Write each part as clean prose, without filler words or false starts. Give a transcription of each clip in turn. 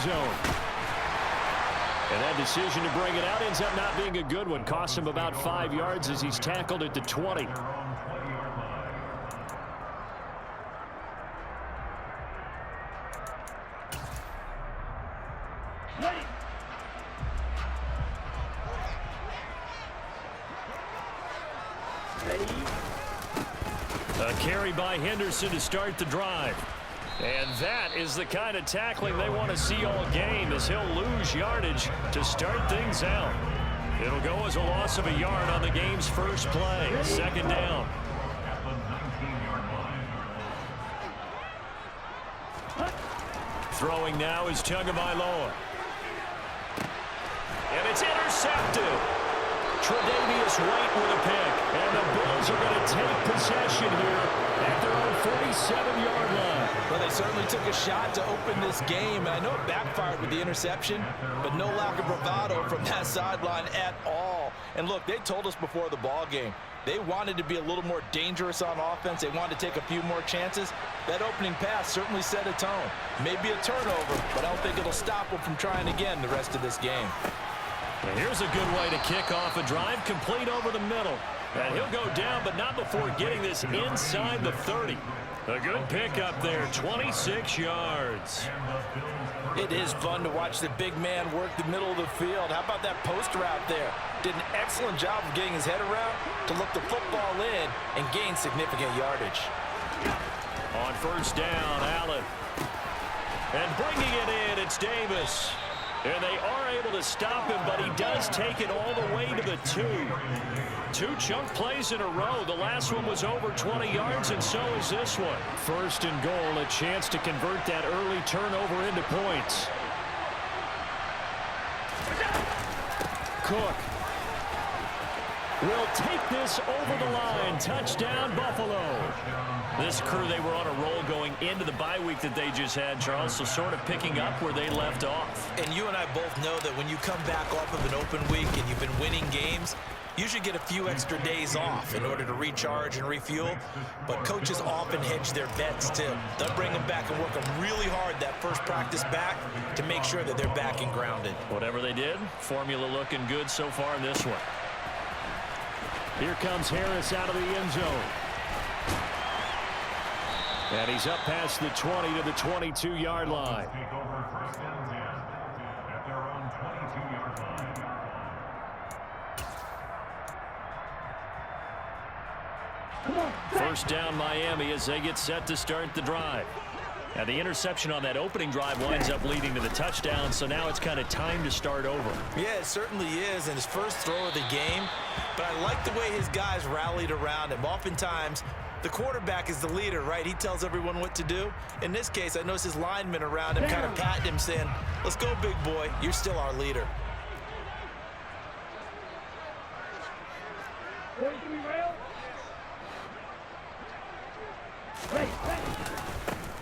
zone. And that decision to bring it out ends up not being a good one. Cost him about 5 yards as he's tackled at the 20. A carry by Henderson to start the drive. And that is the kind of tackling they want to see all game, as he'll lose yardage to start things out. It'll go as a loss of a yard on the game's first play. Second down. Throwing now is Tagovailoa. And it's intercepted. Tre'Davious White with a pick. And the Bills are going to take possession here at their own 47-yard line. Well, they certainly took a shot to open this game. And I know it backfired with the interception, but no lack of bravado from that sideline at all. And look, they told us before the ball game, they wanted to be a little more dangerous on offense. They wanted to take a few more chances. That opening pass certainly set a tone. Maybe a turnover, but I don't think it'll stop them from trying again the rest of this game. And here's a good way to kick off a drive, complete over the middle. And he'll go down, but not before getting this inside the 30. A good pickup there, 26 yards. It is fun to watch the big man work the middle of the field. How about that post route there? Did an excellent job of getting his head around to look the football in and gain significant yardage. On first down, Allen. And bringing it in, it's Davis. And they are able to stop him, but he does take it all the way to the 2. 2 chunk plays in a row. The last one was over 20 yards, and so is this one. First and goal, a chance to convert that early turnover into points. Cook will take this over the line. Touchdown, Buffalo. This crew, they were on a roll going into the bye week that they just had, Charles, so sort of picking up where they left off. And you and I both know that when you come back off of an open week and you've been winning games, you should get a few extra days off in order to recharge and refuel. But coaches often hedge their bets, too. They'll bring them back and work them really hard that first practice back to make sure that they're back and grounded. Whatever they did, formula looking good so far in this one. Here comes Harris out of the end zone. And he's up past the 20 to the 22-yard line. First down, Miami, as they get set to start the drive. Now, the interception on that opening drive winds up leading to the touchdown, so now it's kind of time to start over. Yeah, it certainly is, and his first throw of the game. But I like the way his guys rallied around him. Oftentimes, the quarterback is the leader, right? He tells everyone what to do. In this case, I noticed his linemen around him kind of patting him, saying, let's go, big boy. You're still our leader.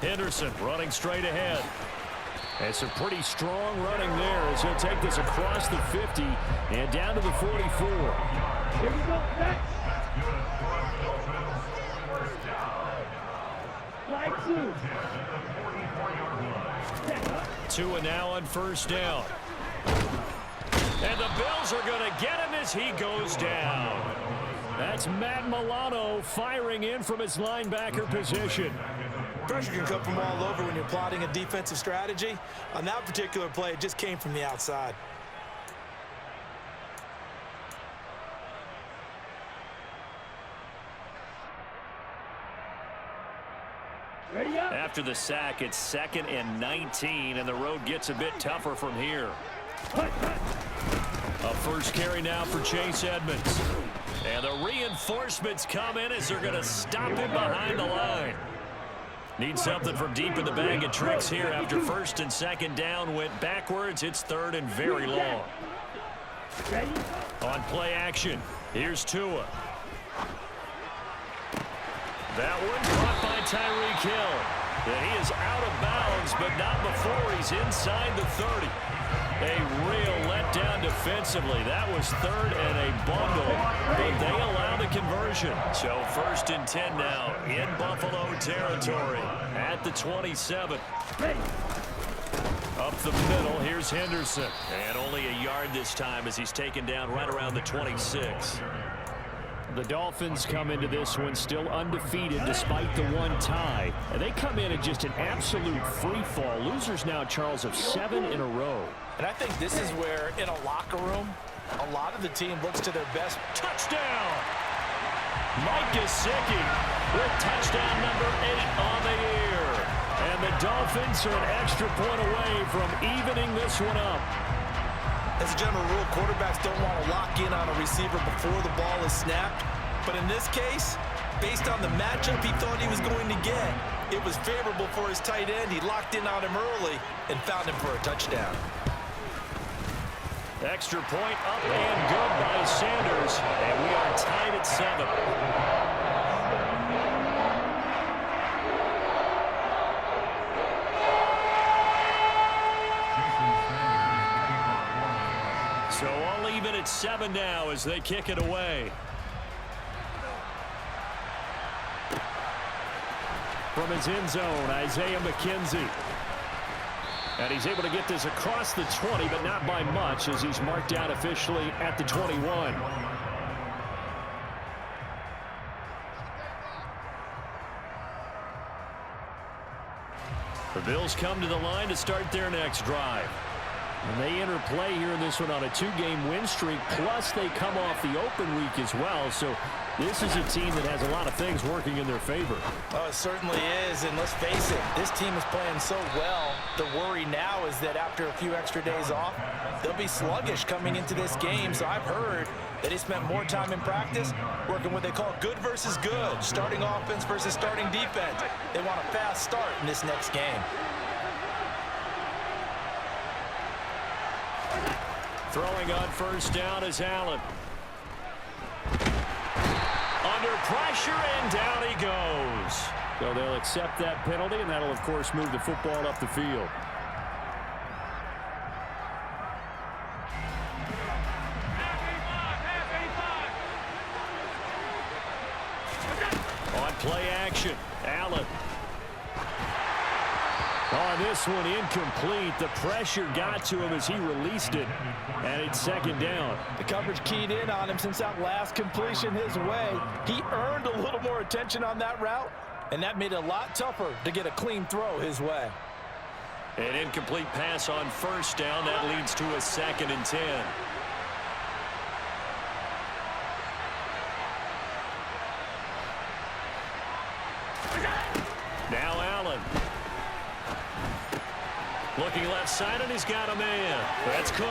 Henderson running straight ahead. And some pretty strong running there as he'll take this across the 50 and down to the 44. Here we go. Tua now on first down. And the Bills are going to get him as he goes down. That's Matt Milano firing in from his linebacker position. Pressure can come from all over when you're plotting a defensive strategy. On that particular play, it just came from the outside. After the sack, it's 2nd and 19, and the road gets a bit tougher from here. A first carry now for Chase Edmonds. And the reinforcements come in as they're going to stop him behind the line. Need something from deep in the bag of tricks here after first and second down went backwards. It's 3rd and very long. On play action, here's Tua. That one caught by Tyreek Hill. And he is out of bounds, but not before he's inside the 30. A real letdown defensively. That was 3rd and a bundle, but they allow the conversion. So 1st and 10 now in Buffalo territory at the 27. Up up the middle. Here's Henderson. And only a yard this time as he's taken down right around the 26. The Dolphins come into this one still undefeated despite the one tie. And they come in at just an absolute free fall. Losers now, Charles, of 7 in a row. And I think this is where, in a locker room, a lot of the team looks to their best. Touchdown! Mike Gesicki with touchdown number 8 on the year. And the Dolphins are an extra point away from evening this one up. As a general rule, quarterbacks don't want to lock in on a receiver before the ball is snapped. But in this case, based on the matchup he thought he was going to get, it was favorable for his tight end. He locked in on him early and found him for a touchdown. Extra point up and good by Sanders. And we are tied at 7. So all even at 7 now as they kick it away. From his end zone, Isaiah McKenzie. And he's able to get this across the 20, but not by much as he's marked out officially at the 21. The Bills come to the line to start their next drive. And they enter play here in this one on a 2-game win streak, plus they come off the open week as well. So this is a team that has a lot of things working in their favor. Oh, it certainly is, and let's face it, this team is playing so well. The worry now is that after a few extra days off, they'll be sluggish coming into this game. So I've heard that he spent more time in practice working what they call good versus good, starting offense versus starting defense. They want a fast start in this next game. Throwing on first down is Allen. Under pressure, and down he goes. So they'll accept that penalty, and that'll, of course, move the football up the field. On play action, Allen. On this one, incomplete. The pressure got to him as he released it, and it's second down. The coverage keyed in on him since that last completion his way. He earned a little more attention on that route, and that made it a lot tougher to get a clean throw his way. An incomplete pass on first down. That leads to a 2nd and 10. Now Allen. Looking left side, and he's got a man. That's Cook.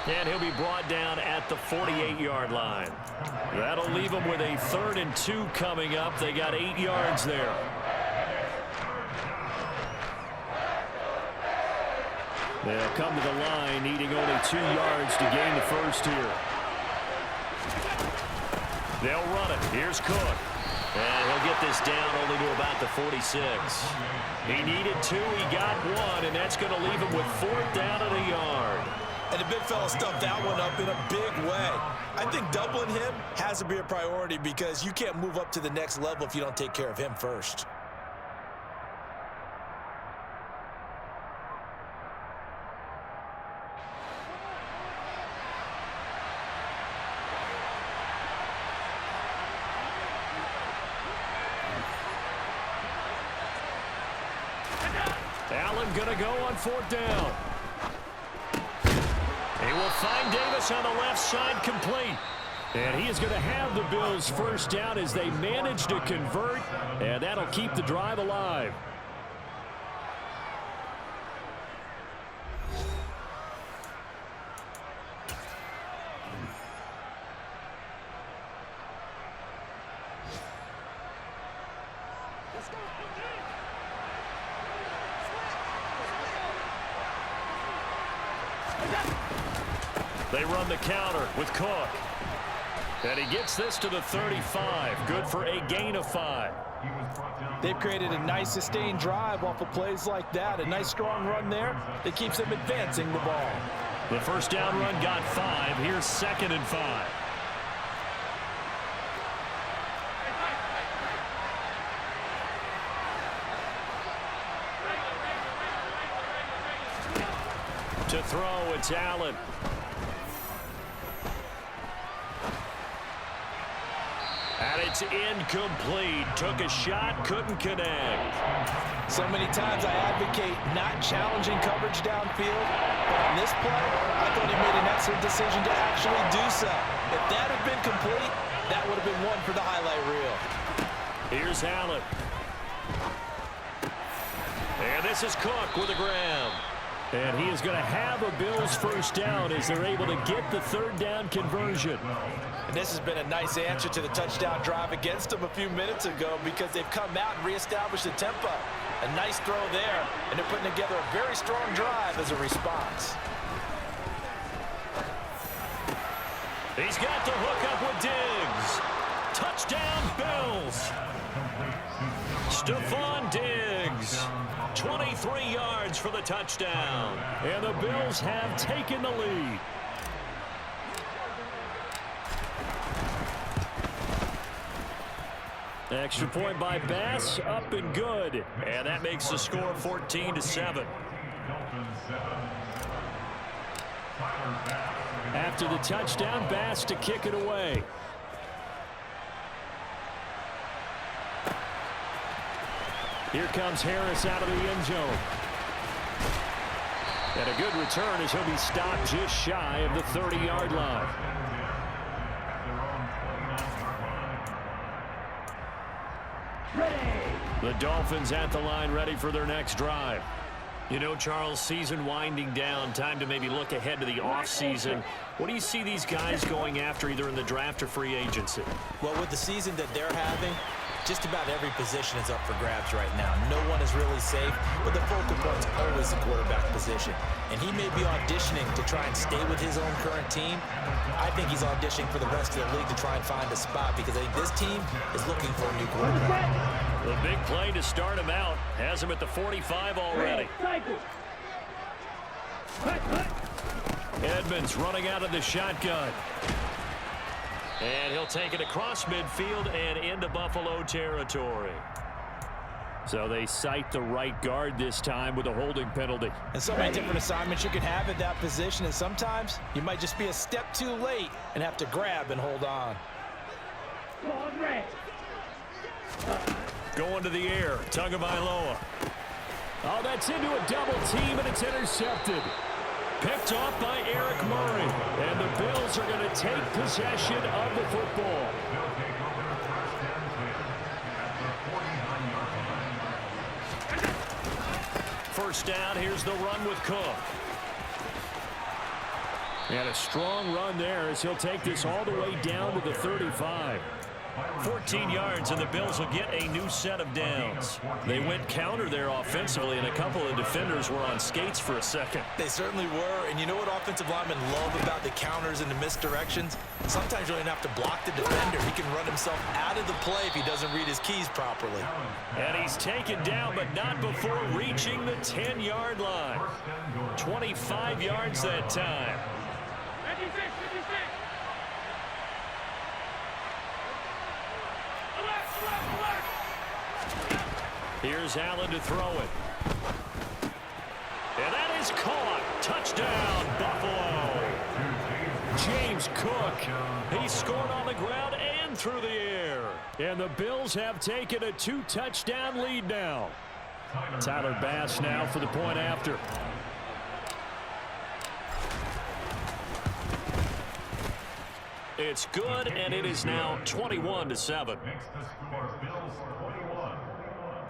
And he'll be brought down at the 48-yard line. That'll leave them with a 3rd and 2 coming up. They got 8 yards there. They'll come to the line, needing only 2 yards to gain the first here. They'll run it. Here's Cook. And he'll get this down only to about the 46. He needed 2, he got 1, and that's going to leave him with 4th down and a yard. And the big fella stuffed that one up in a big way. I think doubling him has to be a priority because you can't move up to the next level if you don't take care of him first. Allen going to go on 4th down. He will find Davis on the left side, complete. And he is going to have the Bills' first down as they manage to convert, and that'll keep the drive alive. They run the counter with Cook. And he gets this to the 35. Good for a gain of 5. They've created a nice sustained drive off of plays like that. A nice strong run there that keeps them advancing the ball. The first down run got 5. Here's 2nd and 5. To throw, it's Allen. And it's incomplete. Took a shot, couldn't connect. So many times I advocate not challenging coverage downfield, but on this play, I thought he made an excellent decision to actually do so. If that had been complete, that would have been one for the highlight reel. Here's Allen. And this is Cook with a grab. And he is going to have a Bills first down as they're able to get the third down conversion. And this has been a nice answer to the touchdown drive against them a few minutes ago because they've come out and reestablished the tempo. A nice throw there, and they're putting together a very strong drive as a response. He's got the hook up with Diggs. Touchdown, Bills. Stephon Diggs. 23 yards for the touchdown. And the Bills have taken the lead. Extra point by Bass, up and good. And that makes the score 14-7. After the touchdown, Bass to kick it away. Here comes Harris out of the end zone. And a good return as he'll be stopped just shy of the 30-yard line. The Dolphins at the line, ready for their next drive. You know, Charles, season winding down, time to maybe look ahead to the offseason. What do you see these guys going after either in the draft or free agency? Well, with the season that they're having, just about every position is up for grabs right now. No one is really safe, but the focal point's always the quarterback position. And he may be auditioning to try and stay with his own current team. I think he's auditioning for the rest of the league to try and find a spot because I think this team is looking for a new quarterback. The big play to start him out has him at the 45 already. Edmonds running out of the shotgun. And he'll take it across midfield and into Buffalo territory. So they cite the right guard this time with a holding penalty. And so many different assignments you can have at that position, and sometimes you might just be a step too late and have to grab and hold on. Going to the air, Tagovailoa. Oh, that's into a double team, and it's intercepted. Picked off by Eric Murray. And the Bills are going to take possession of the football. First down, here's the run with Cook. And a strong run there as he'll take this all the way down to the 35. 14 yards, and the Bills will get a new set of downs. They went counter there offensively, and a couple of defenders were on skates for a second. They certainly were, and you know what offensive linemen love about the counters and the misdirections? Sometimes you don't have to block the defender. He can run himself out of the play if he doesn't read his keys properly. And he's taken down, but not before reaching the 10-yard line. 25 yards that time. Here's Allen to throw it. And that is caught. Touchdown, Buffalo. James Cook. He scored on the ground and through the air. And the Bills have taken a 2-touchdown lead now. Tyler Bass now for the point after. It's good, and it is now 21-7. Makes the score Bills 21,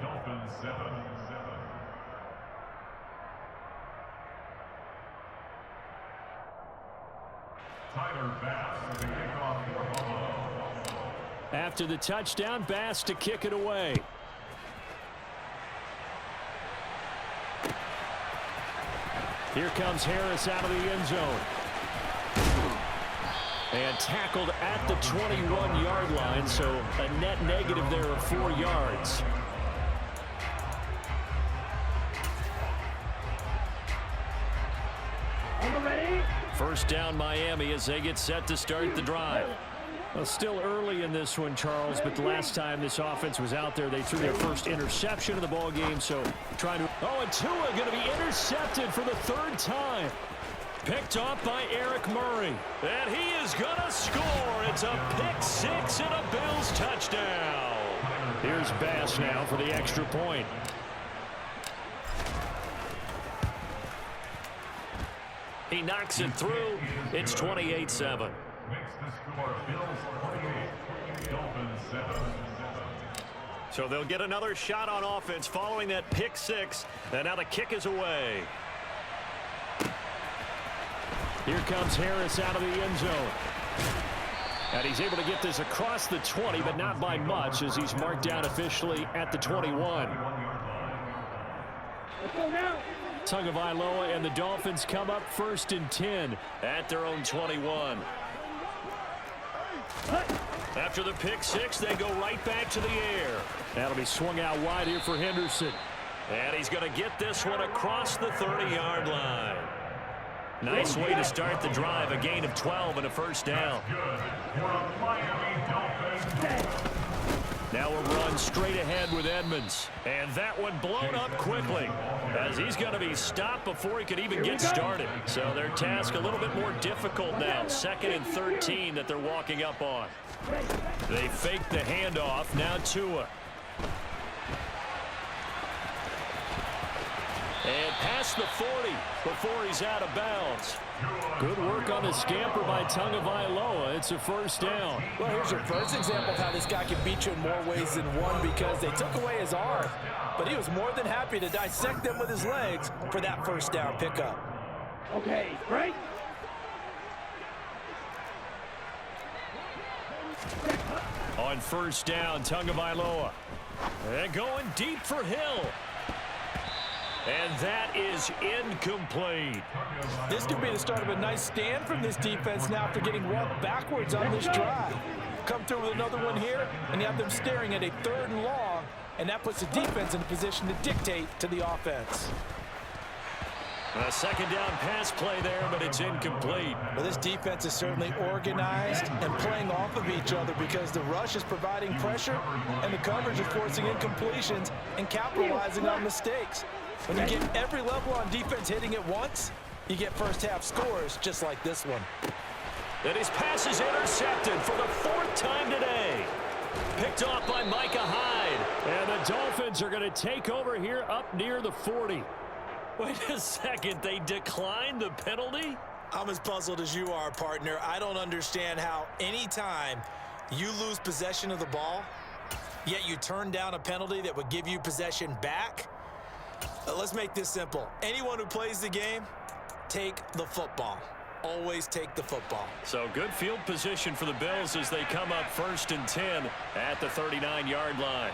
Dolphins 7. Tyler Bass with the kickoff for Buffalo. After the touchdown, Bass to kick it away. Here comes Harris out of the end zone. And tackled at the 21-yard line, so a net negative there of 4 yards. First down Miami as they get set to start the drive. Well, still early in this one, Charles, but the last time this offense was out there, they threw their first interception of the ball game, so trying to... Oh, and Tua going to be intercepted for the third time. Picked off by Eric Murray. And he is going to score. It's a pick six and a Bills touchdown. Here's Bass now for the extra point. He knocks it through. It's 28-7. Makes the score Bills 28, Dolphins 7. So they'll get another shot on offense following that pick six. And now the kick is away. Here comes Harris out of the end zone. And he's able to get this across the 20, but not by much, as he's marked down officially at the 21. Tagovailoa and the Dolphins come up 1st and 10 at their own 21. After the pick six, they go right back to the air. That'll be swung out wide here for Henderson. And he's going to get this one across the 30-yard line. Nice way to start the drive, a gain of 12 and a first down. Now a run straight ahead with Edmonds. And that one blown up quickly, as he's going to be stopped before he could even get started. So their task a little bit more difficult now. 2nd and 13 that they're walking up on. They fake the handoff. Now Tua. And past the 40 before he's out of bounds. Good work on the scamper by Tagovailoa. It's a first down. Well, here's your first example of how this guy can beat you in more ways than one, because they took away his arm, but he was more than happy to dissect them with his legs for that first down pickup. Okay, break. On first down, Tagovailoa. And going deep for Hill. And that is incomplete. This could be the start of a nice stand from this defense now after getting walked backwards on this drive. Come through with another one here, and you have them staring at a 3rd and long, and that puts the defense in a position to dictate to the offense. A second down pass play there, but it's incomplete. Well, this defense is certainly organized and playing off of each other, because the rush is providing pressure and the coverage is forcing incompletions and capitalizing on mistakes. When you get every level on defense hitting at once, you get first half scores just like this one. And his pass is intercepted for the 4th time today. Picked off by Micah Hyde. And the Dolphins are going to take over here up near the 40. Wait a second, they declined the penalty? I'm as puzzled as you are, partner. I don't understand how anytime you lose possession of the ball, yet you turn down a penalty that would give you possession back. Let's make this simple. Anyone who plays the game, take the football. Always take the football. So good field position for the Bills as they come up 1st and 10 at the 39-yard line.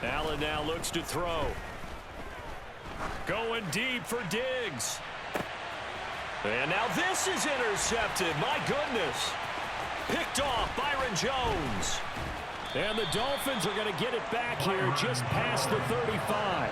Allen now looks to throw. Going deep for Diggs. And now this is intercepted. My goodness. Picked off Byron Jones. And the Dolphins are going to get it back here just past the 35.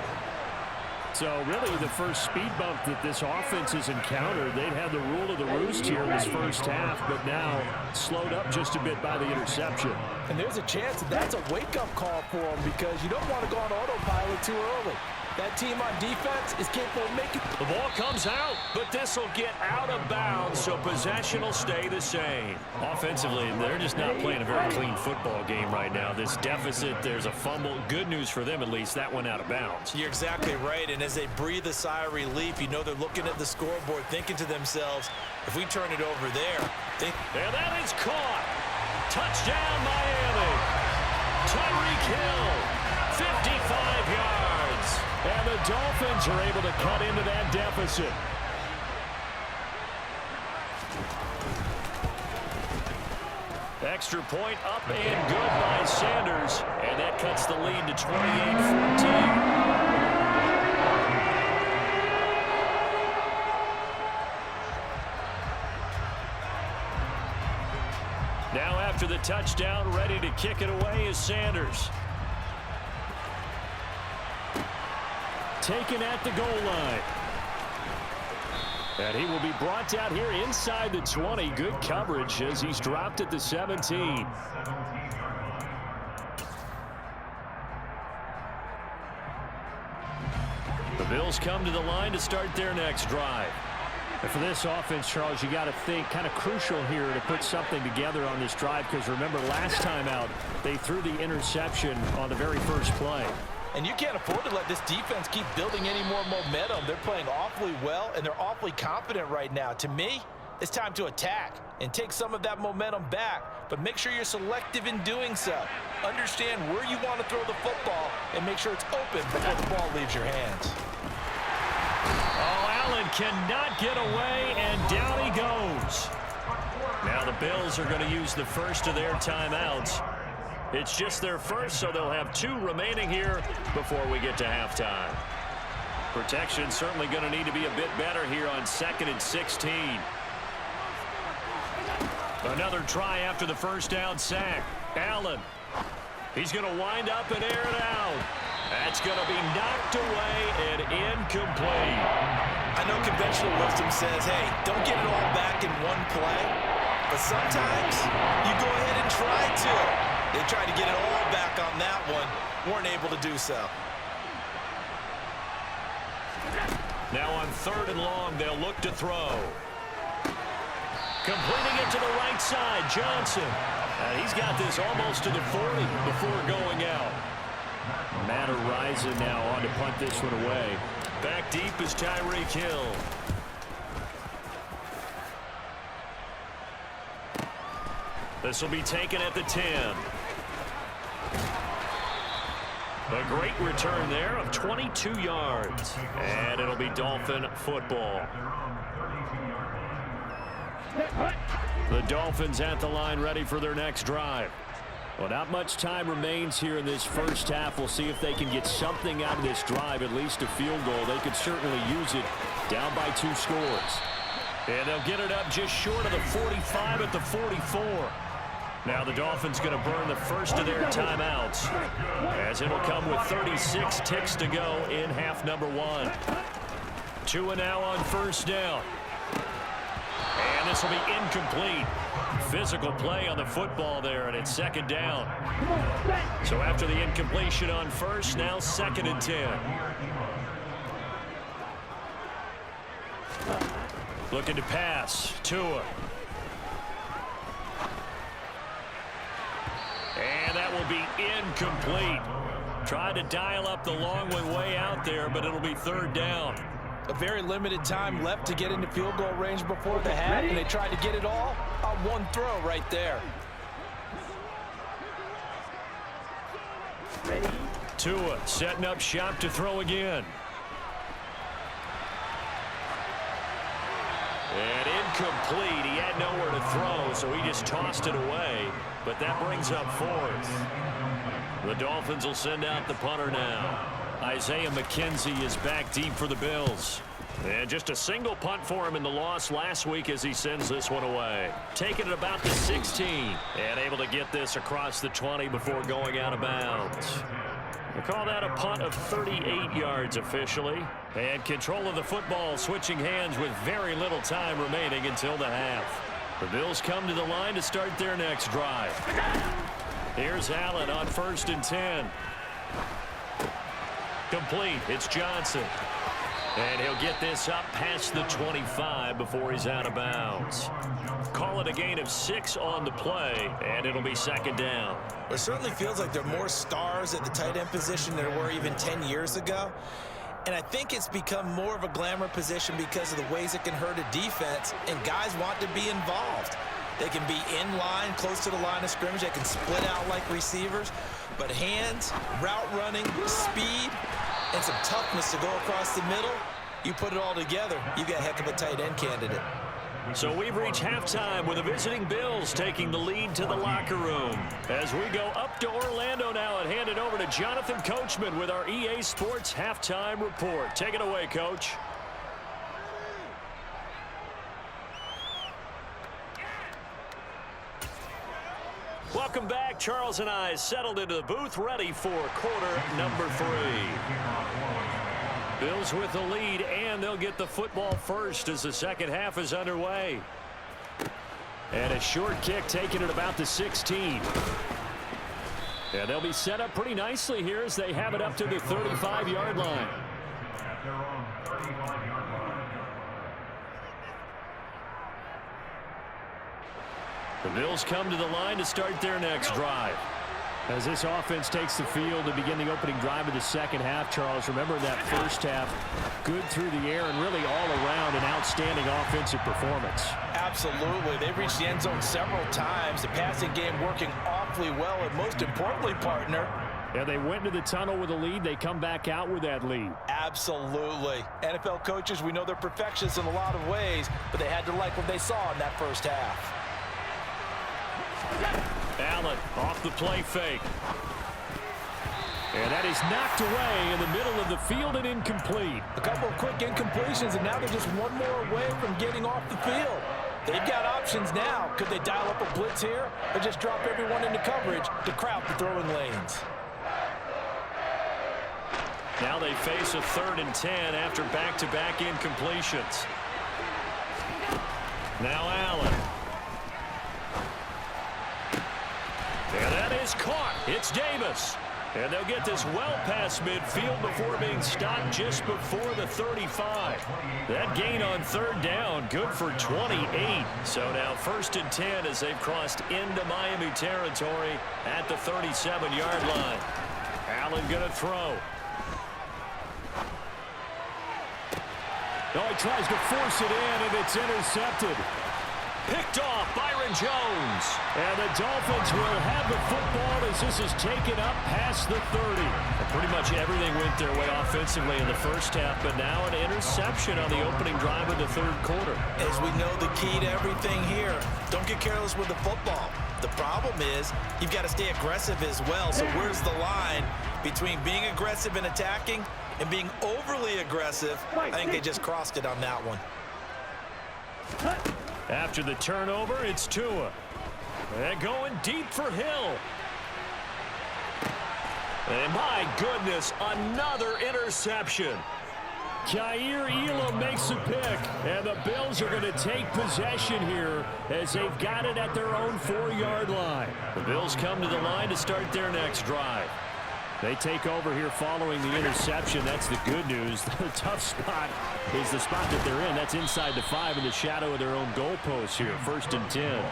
So really the first speed bump that this offense has encountered. They'd had the rule of the roost here in this first half, but now slowed up just a bit by the interception. And there's a chance that that's a wake-up call for them, because you don't want to go on autopilot too early. That team on defense is capable of making... The ball comes out, but this will get out of bounds, so possession will stay the same. Offensively, they're just not playing a very clean football game right now. This deficit, there's a fumble. Good news for them, at least. That went out of bounds. You're exactly right, and as they breathe a sigh of relief, you know they're looking at the scoreboard, thinking to themselves, if we turn it over there... And that is caught. Touchdown, Miami. Tyreek Hill, 55 yards. And the Dolphins are able to cut into that deficit. Extra point up and good by Sanders. And that cuts the lead to 28-14. Now after the touchdown, ready to kick it away is Sanders. Taken at the goal line. And he will be brought down here inside the 20. Good coverage as he's dropped at the 17. The Bills come to the line to start their next drive. And for this offense, Charles, you got to think kind of crucial here to put something together on this drive, because remember last time out they threw the interception on the very first play. And you can't afford to let this defense keep building any more momentum. They're playing awfully well, and they're awfully confident right now. To me, it's time to attack and take some of that momentum back, but make sure you're selective in doing so. Understand where you want to throw the football and make sure it's open before the ball leaves your hands. Oh, Allen cannot get away, and down he goes. Now the Bills are going to use the first of their timeouts. It's just their first, so they'll have 2 remaining here before we get to halftime. Protection certainly going to need to be a bit better here on 2nd and 16. Another try after the first down sack. Allen. He's going to wind up and air it out. That's going to be knocked away and incomplete. I know conventional wisdom says, hey, don't get it all back in one play. But sometimes you go ahead and try to. They tried to get it all back on that one. Weren't able to do so. Now on 3rd and long, they'll look to throw. Completing it to the right side, Johnson. He's got this almost to the 40 before going out. Matt Araiza now on to punt this one away. Back deep is Tyreek Hill. This will be taken at the 10. A great return there of 22 yards. And it'll be Dolphin football. The Dolphins at the line ready for their next drive. Well, not much time remains here in this first half. We'll see if they can get something out of this drive, at least a field goal. They could certainly use it down by 2 scores. And they'll get it up just short of the 45 at the 44. Now the Dolphins going to burn the first of their timeouts, as it'll come with 36 ticks to go in half number 1. 2 and now on first down. And this will be incomplete. Physical play on the football there, and it's 2nd down. So after the incompletion on first, now 2nd and 10. Looking to pass. Tua. And that will be incomplete. Tried to dial up the long one way out there, but it'll be 3rd down. A very limited time left to get into field goal range before the half, and they tried to get it all on one throw right there. Tua setting up shop to throw again. And incomplete. He had nowhere to throw, so he just tossed it away. But that brings up 4th. The Dolphins will send out the punter now. Isaiah McKenzie is back deep for the Bills. And just a single punt for him in the loss last week as he sends this one away. Taking it about the 16. And able to get this across the 20 before going out of bounds. They call that a punt of 38 yards officially. And control of the football switching hands with very little time remaining until the half. The Bills come to the line to start their next drive. Here's Allen on 1st and 10. Complete. It's Johnson. And he'll get this up past the 25 before he's out of bounds. Call it a gain of 6 on the play, and it'll be 2nd down. It certainly feels like there are more stars at the tight end position than there were even 10 years ago. And I think it's become more of a glamour position because of the ways it can hurt a defense, and guys want to be involved. They can be in line, close to the line of scrimmage. They can split out like receivers. But hands, route running, speed, and some toughness to go across the middle, you put it all together, you got a heck of a tight end candidate. So we've reached halftime with the visiting Bills taking the lead to the locker room. As we go up to Orlando now and hand it over to Jonathan Coachman with our EA Sports Halftime Report. Take it away, Coach. Welcome back. Charles and I settled into the booth ready for quarter number 3. Bills with the lead, and they'll get the football first as the second half is underway. And a short kick taken at about the 16. And they'll be set up pretty nicely here as they have it up to the 35-yard line. At their own 35-yard line. The Bills come to the line to start their next drive. As this offense takes the field to begin the opening drive of the second half, Charles, remember that first half, good through the air and really all around an outstanding offensive performance. Absolutely. They reached the end zone several times. The passing game working awfully well, and most importantly, partner, Yeah, they went into the tunnel with a lead. They come back out with that lead. absolutely. NFL coaches, we know they're perfectionists in a lot of ways, but they had to like what they saw in that first half. Allen off the play fake. And that is knocked away in the middle of the field and incomplete. A couple of quick incompletions, and now they're just one more away from getting off the field. They've got options now. Could they dial up a blitz here or just drop everyone into coverage to crowd the throwing lanes? Now they face a 3rd and 10 after back-to-back incompletions. Now Allen. And that is caught. It's Davis. And they'll get this well past midfield before being stopped just before the 35. That gain on 3rd down, good for 28. So now 1st and 10 as they've crossed into Miami territory at the 37-yard line. Allen going to throw. No, he tries to force it in, and it's intercepted. Picked off Byron Jones. And the Dolphins will have the football as this is taken up past the 30. Well, pretty much everything went their way offensively in the first half, but now an interception on the opening drive of the 3rd quarter. As we know, the key to everything here, don't get careless with the football. The problem is you've got to stay aggressive as well. So where's the line between being aggressive and attacking and being overly aggressive? I think they just crossed it on that one. After the turnover, it's Tua. And going deep for Hill. And my goodness, another interception. Kaiir Elam makes a pick, and the Bills are going to take possession here as they've got it at their own 4-yard line. The Bills come to the line to start their next drive. They take over here following the interception. That's the good news. The tough spot is the spot that they're in. That's inside the 5 in the shadow of their own goalpost here. 1st and 10.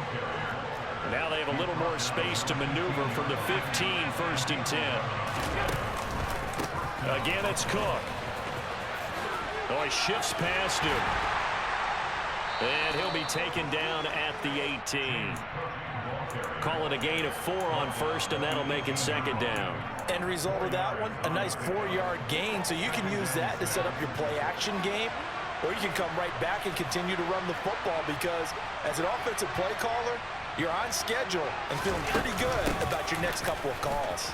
Now they have a little more space to maneuver from the 15, 1st and 10. Again, it's Cook. Oh, he shifts past him. And he'll be taken down at the 18. Call it a gain of 4 on 1st, and that'll make it 2nd down. End result of that one, a nice 4-yard gain, so you can use that to set up your play-action game, or you can come right back and continue to run the football because as an offensive play caller, you're on schedule and feeling pretty good about your next couple of calls.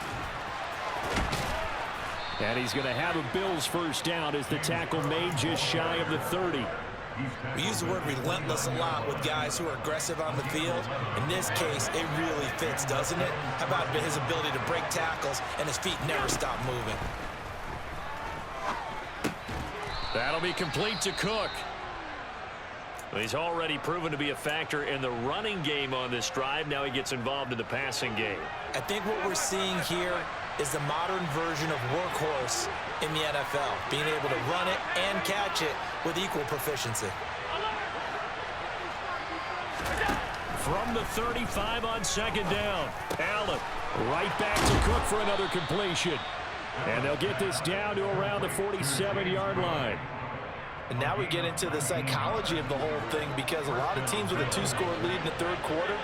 And he's going to have a Bills 1st down as the tackle made just shy of the 30. We use the word relentless a lot with guys who are aggressive on the field. In this case, it really fits, doesn't it? How about his ability to break tackles and his feet never stop moving? That'll be complete to Cook. He's already proven to be a factor in the running game on this drive. Now he gets involved in the passing game. I think what we're seeing here is the modern version of workhorse in the NFL, being able to run it and catch it with equal proficiency. From the 35 on 2nd down, Allen. Right back to Cook for another completion. And they'll get this down to around the 47-yard line. And now we get into the psychology of the whole thing because a lot of teams with a 2-score lead in the 3rd quarter,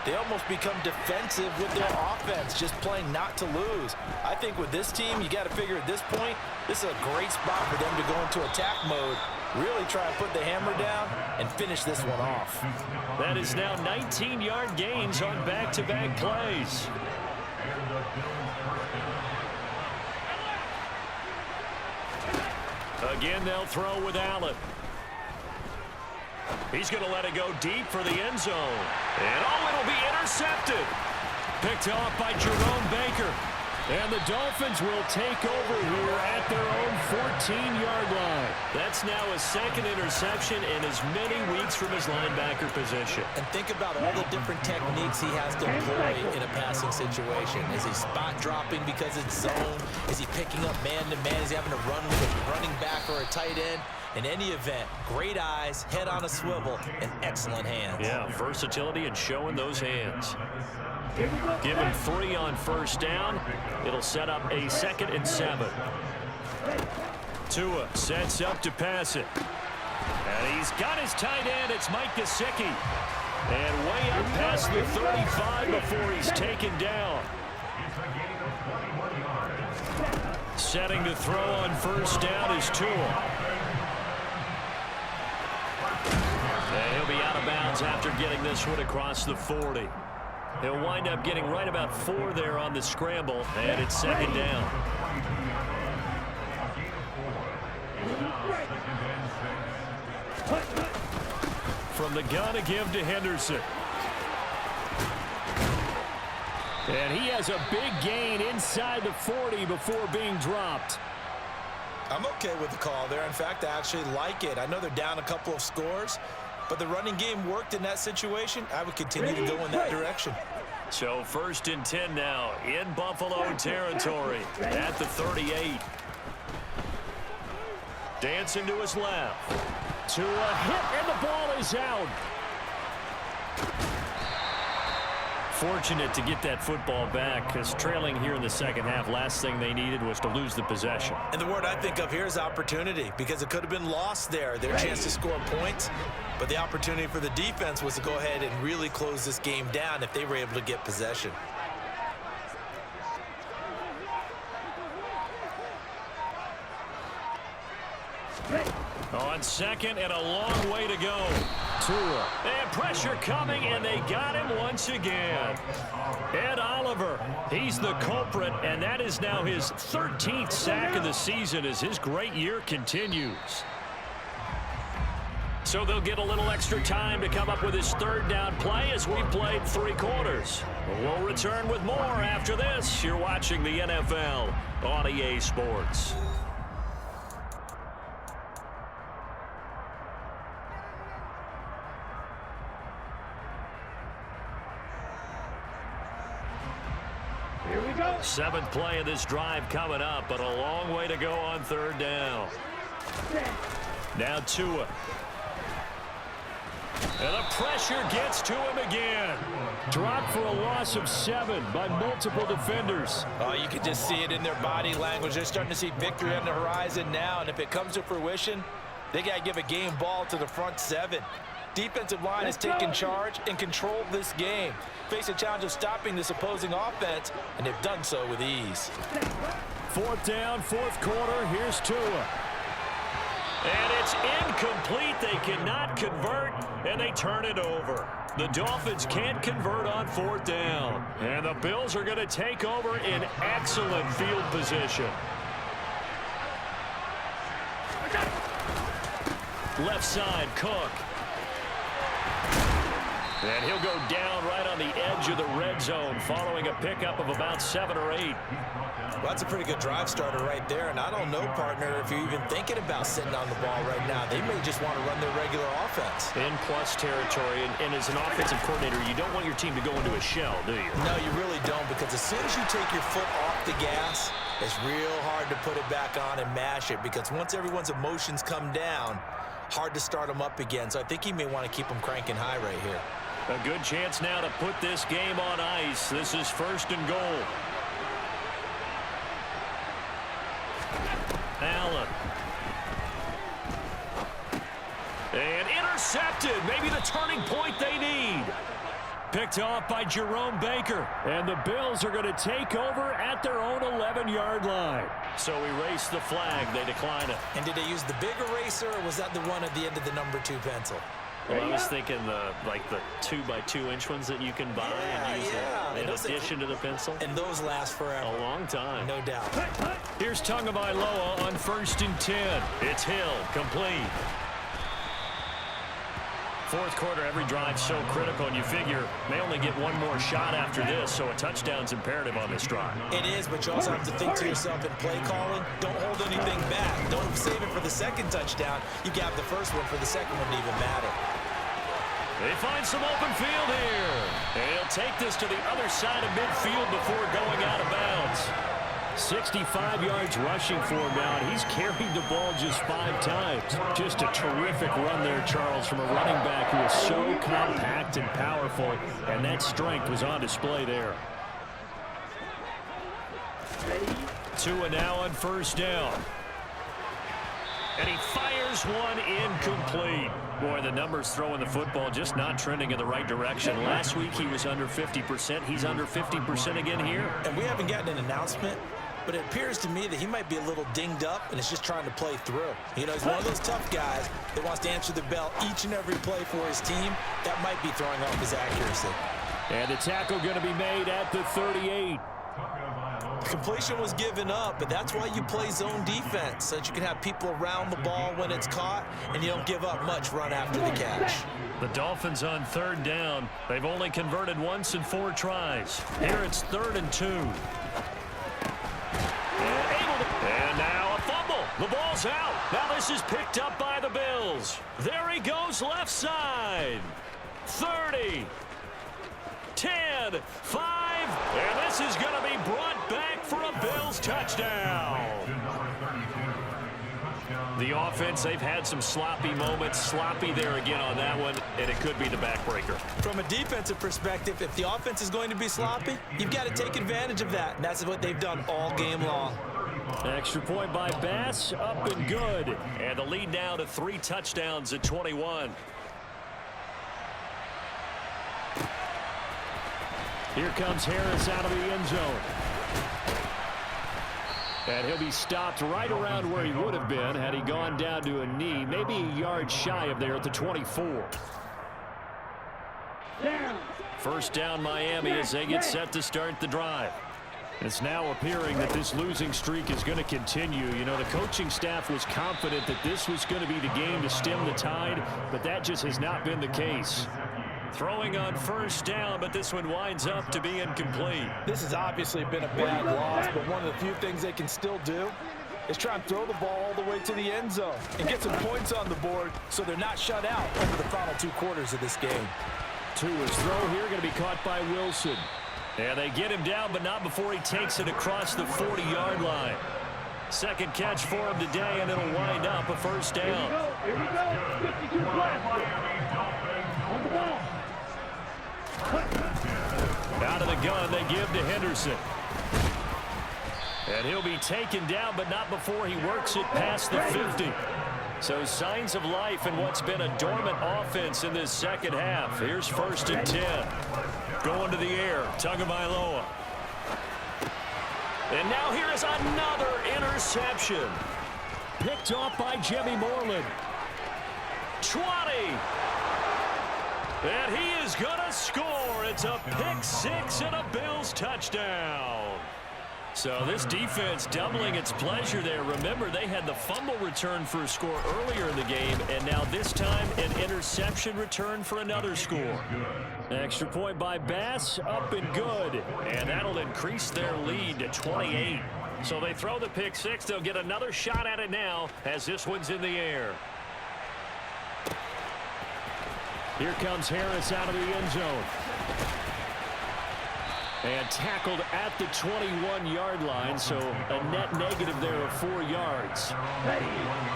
they almost become defensive with their offense, just playing not to lose. I think with this team, you got to figure at this point, this is a great spot for them to go into attack mode, really try and put the hammer down and finish this one off. That is now 19-yard gains on back-to-back plays. Again, they'll throw with Allen. He's going to let it go deep for the end zone. And, oh, it'll be intercepted. Picked off by Jerome Baker. And the Dolphins will take over here at their own 14-yard line. That's now a second interception in as many weeks from his linebacker position. And think about all the different techniques he has to employ in a passing situation. Is he spot dropping because it's zone? Is he picking up man-to-man? Is he having to run with a running back or a tight end? In any event, great eyes, head on a swivel, and excellent hands. Yeah, versatility and showing those hands. Give him 3 on first down. It'll set up a 2nd and 7. Tua sets up to pass it. And he's got his tight end. It's Mike Gesicki. And way up past the 35 before he's taken down. Setting to throw on first down is Tua. And he'll be out of bounds after getting this one across the 40. He'll wind up getting right about 4 there on the scramble, and it's 2nd down. From the gun, a give to Henderson. And he has a big gain inside the 40 before being dropped. I'm okay with the call there. In fact, I actually like it. I know they're down a couple of scores, but the running game worked in that situation. I would continue to go in that direction. So 1st and 10 now in Buffalo territory at the 38. Dancing to his left. To a hit, and the ball is out. Fortunate to get that football back, because trailing here in the second half, last thing they needed was to lose the possession. And the word I think of here is opportunity, because it could have been lost there, their chance to score points. But the opportunity for the defense was to go ahead and really close this game down if they were able to get possession. On 2nd and a long way to go. Tua. And pressure coming, and they got him once again. Ed Oliver, he's the culprit, and that is now his 13th sack of the season as his great year continues. So they'll get a little extra time to come up with his 3rd down play as we played 3 quarters. We'll return with more after this. You're watching the NFL on EA Sports. Here we go. 7th play of this drive coming up, but a long way to go on 3rd down. Now Tua. And the pressure gets to him again. Dropped for a loss of 7 by multiple defenders. Oh, you can just see it in their body language. They're starting to see victory on the horizon now, and if it comes to fruition, they got to give a game ball to the front 7. Defensive line has taken charge and controlled this game. Face a challenge of stopping this opposing offense, and they've done so with ease. 4th down, 4th quarter. Here's Tua. And it's incomplete. They cannot convert, and they turn it over. The Dolphins can't convert on 4th down. And the Bills are going to take over in excellent field position. Left side, Cook. And he'll go down right on the edge of the red zone following a pickup of about 7 or 8. Well, that's a pretty good drive starter right there, and I don't know, partner, if you're even thinking about sitting on the ball right now. They may just want to run their regular offense. In plus territory, and as an offensive coordinator, you don't want your team to go into a shell, do you? No, you really don't, because as soon as you take your foot off the gas, it's real hard to put it back on and mash it, because once everyone's emotions come down, hard to start them up again. So I think he may want to keep them cranking high right here. A good chance now to put this game on ice. This is 1st and goal. Allen. And intercepted. Maybe the turning point they need. Picked off by Jerome Baker. And the Bills are going to take over at their own 11-yard line. So erase the flag. They decline it. And did they use the big eraser, or was that the one at the end of the number 2 pencil? Well, I was thinking the 2x2-inch ones that you can buy and use in addition to the pencil. And those last forever. A long time. No doubt. Here's Tagovailoa on 1st and 10. It's Hill, complete. Fourth quarter, every drive so critical, and you figure may only get one more shot after this, so a touchdown's imperative on this drive. It is, but you also have to think to yourself in play calling, don't hold anything back. Don't save it for the second touchdown. You got the first one for the second one to even matter. They find some open field here. And he'll take this to the other side of midfield before going out of bounds. 65 yards rushing for him now, and he's carried the ball just 5 times. Just a terrific run there, Charles, from a running back who is so compact and powerful, and that strength was on display there. Tua now on first down. And he fires one incomplete. Boy, the numbers throwing the football just not trending in the right direction. Last week he was under 50%. He's under 50% again here. And we haven't gotten an announcement, but it appears to me that he might be a little dinged up and is just trying to play through. You know, he's one of those tough guys that wants to answer the bell each and every play for his team. That might be throwing off his accuracy. And the tackle going to be made at the 38. Completion was given up, but that's why you play zone defense, so that you can have people around the ball when it's caught, and you don't give up much run after the catch. The Dolphins on third down. They've only converted once in 4 tries. Here it's 3rd and 2. And now a fumble. The ball's out. Now this is picked up by the Bills. There he goes left side. 30. 10, 5, and this is going to be brought back for a Bills touchdown. The offense, they've had some sloppy moments. Sloppy there again on that one, and it could be the backbreaker. From a defensive perspective, if the offense is going to be sloppy, you've got to take advantage of that, and that's what they've done all game long. Extra point by Bass, up and good. And the lead now to 3 touchdowns at 21. Here comes Harris out of the end zone. And he'll be stopped right around where he would have been had he gone down to a knee, maybe a yard shy of there at the 24. First down Miami as they get set to start the drive. It's now appearing that this losing streak is going to continue. You know, the coaching staff was confident that this was going to be the game to stem the tide, but that just has not been the case. Throwing on first down, but this one winds up to be incomplete. This has obviously been a bad loss, but one of the few things they can still do is try and throw the ball all the way to the end zone and get some points on the board so they're not shut out over the final 2 quarters of this game. Tua's throw here going to be caught by Wilson. And they get him down, but not before he takes it across the 40-yard line. Second catch for him today, and it'll wind up a first down. Here we go. 52 flags. On the ball. Out of the gun, they give to Henderson. And he'll be taken down, but not before he works it past the 50. So signs of life in what's been a dormant offense in this second half. Here's 1st and 10. Going to the air, Tagovailoa. And now here is another interception. Picked off by Jimmy Moreland. 20. And he is going to score. It's a pick 6 and a Bills touchdown. So this defense doubling its pleasure there. Remember, they had the fumble return for a score earlier in the game, and now this time an interception return for another score. Extra point by Bass, up and good. And that'll increase their lead to 28. So they throw the pick 6. They'll get another shot at it now as this one's in the air. Here comes Harris out of the end zone. And tackled at the 21-yard line, so a net negative there of 4 yards.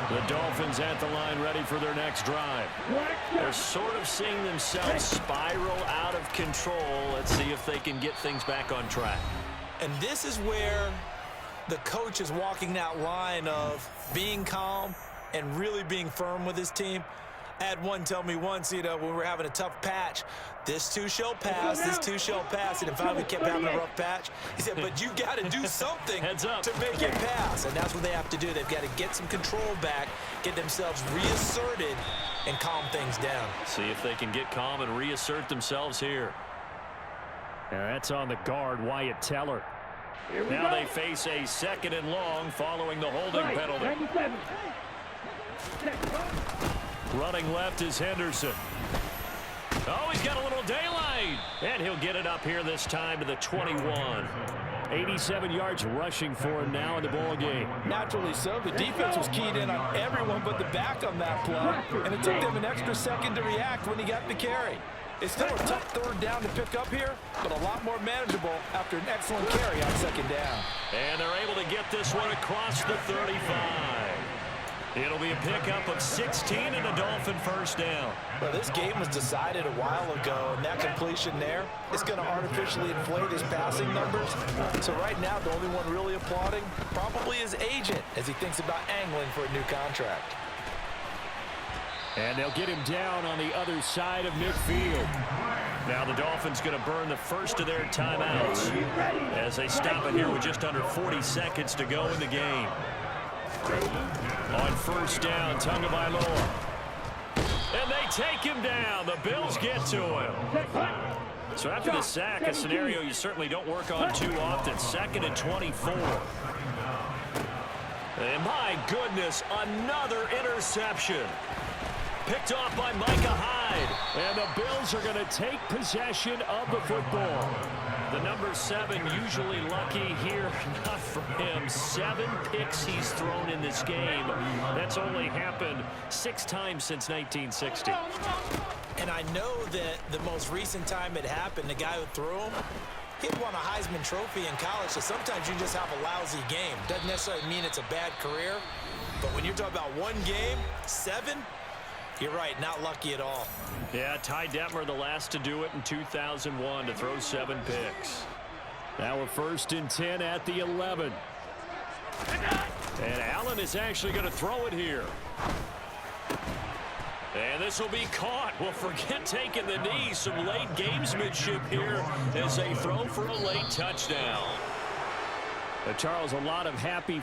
The Dolphins at the line ready for their next drive. They're sort of seeing themselves spiral out of control. Let's see if they can get things back on track. And this is where the coach is walking that line of being calm and really being firm with his team. I had one tell me once, you know, when we were having a tough patch, this too shall pass, this too shall pass. And if finally we kept having a rough patch, he said, but you got to do something Heads up. to make it pass. And that's what they have to do. They've got to get some control back, get themselves reasserted, and calm things down. See if they can get calm and reassert themselves here. That's on the guard, Wyatt Teller. Now they face a 2nd and long following the holding penalty. 97. Running left is Henderson. Oh, he's got a little daylight. And he'll get it up here this time to the 21. 87 yards rushing for him now in the ball game. Naturally so. The defense was keyed in on everyone but the back on that play, and it took them an extra second to react when he got the carry. It's still a tough third down to pick up here, but a lot more manageable after an excellent carry on second down. And they're able to get this one across the 35. It'll be a pickup of 16 and a Dolphin first down. Well, this game was decided a while ago, and that completion there is going to artificially inflate his passing numbers. So right now, the only one really applauding probably his agent as he thinks about angling for a new contract. And they'll get him down on the other side of midfield. Now the Dolphins going to burn the first of their timeouts as they stop it here with just under 40 seconds to go in the game. On first down, Tagovailoa. And they take him down. The Bills get to him. So after the sack, a scenario you certainly don't work on too often. 2nd and 24. And my goodness, another interception. Picked off by Micah Hyde. And the Bills are going to take possession of the football. The number 7 usually lucky here. Not for him. 7 picks he's thrown in this game. That's only happened 6 times since 1960. And I know that the most recent time it happened, the guy who threw him, he won a Heisman Trophy in college, so sometimes you just have a lousy game. Doesn't necessarily mean it's a bad career, but when you're talking about one game, 7, you're right, not lucky at all. Yeah, Ty Detmer, the last to do it in 2001, to throw 7 picks. Now a 1st and 10 at the 11. And Allen is actually going to throw it here. And this will be caught. Well, forget taking the knee. Some late gamesmanship here as they throw for a late touchdown. Charles, a lot of happy